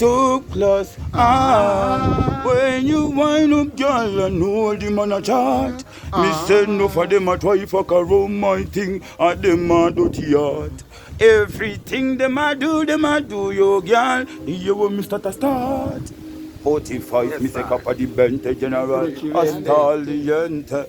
took class. When you wind up, girl, I know the man a chat. Me say no for them a try fuck around my thing, and them a dirty heart. Everything them a do, yo, girl. You want me start a start. 45, me say up the Bente General. Astaliente.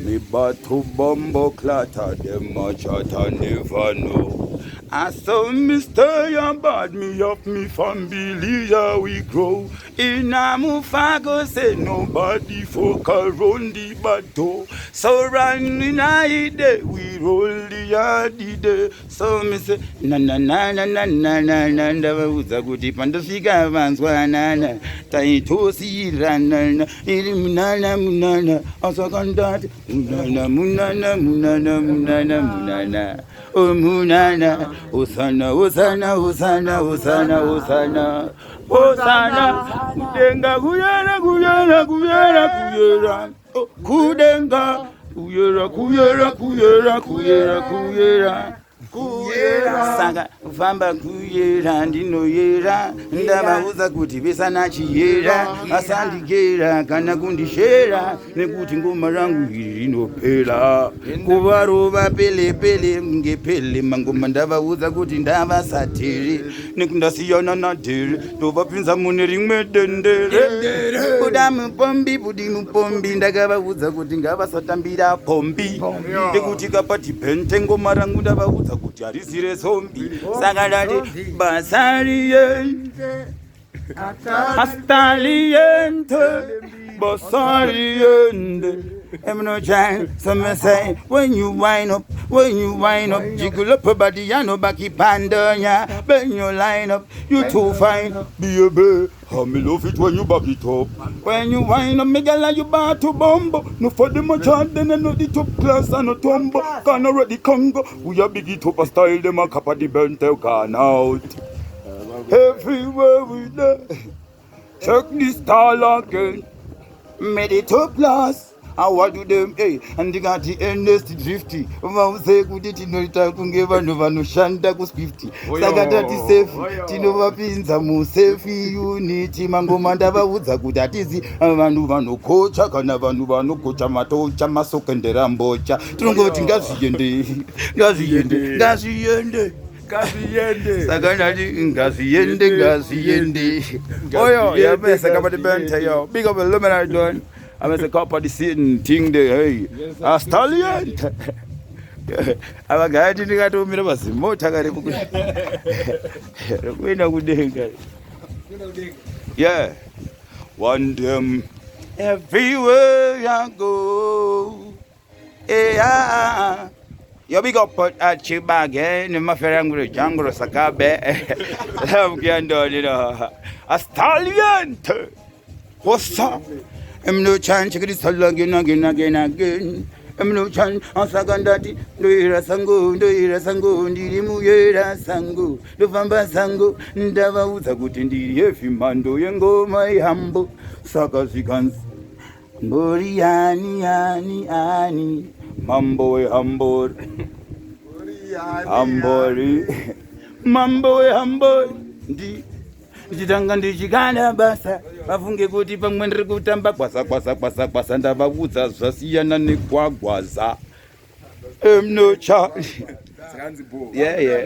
Me batu bombo clatter, them a chat I never know. I saw me stay and bad me up me family, yeah, we grow. In a mufago say nobody fuck around the battle. So run in a day, we roll the yardie day. So me say, na na na na na na na na na uza guti pando figa vanswa na na taito si rana irimnana munana asakandati munana munana munana munana munana oh munana usana usana usana usana usana usana kudenga kuyera kuyera kuyera kuyera kudenga kuyera kuyera kuyera kuyera kuyera kuyera saka vamba kuyera ndinoyera ndavauza kuti vesana chiyera asandigera kana kundishera nekuti ngoma rangu iri rinopera kuvarova pele pele ngepele mangoma ndavauza kuti ndavasatiri nekundasiyana nadhere ndovapinza mune rimwe dendere buda mupombi ndakavaudza kuti ngavasatambira pombi nekuti kapati pente ngoma rangu ndavauza kuti harisire zombi saka ndati basariente astaliente basariente. I'm no giant, so me say, when you wind up, jiggle up your body, I know backy panda, yeah. When you line up, you too fine, baby. How me love it when you back it up. When you wind up, me gala you bar to bumbo. No for the much hard, then I know the top class and no tumbo. Can already Congo, we are big it up a style, them a cap of the bente can out. Everywhere we there, check the style again. Made it top class. I want to them, and they got the endless 50. Say, good it in no time to give a no shanta go 50. Sagata is safe, Tinova Pinza, Musefi, Unity, Mango Mandava Woods, a good at easy, and Vanuva no coach, I can never no coach, Amato, Chamasok and the Rambocha, Trungo to Gaziende, Saganadi, Gaziende. Oh, yeah, best I got the bent, big up a luminary done. I was a cop of the sitting thing there, hey, a stallion. I was a guy didn't get to me, I was more tired. We know good day. Yeah, one them everywhere I go. Yeah, you big up at Chiba again, in my friend jungle Sakabe. I'm going you know, a stallion. What's up? I'm no chance to get this again. I'm no chance, Asagandati, Doira Sango, Ndirimuyera Sango, Novamba Sango, Ndava Uzagut in the Efimando, Yango, my humble, Sakasikans, Moriani, Mambo, Mambo, Jitanga ndichikana basa vafunge kuti pamwe ndiri kutamba kwasa ndavaudza zvasiyana nekwagwaza. I'm no child. Yeah.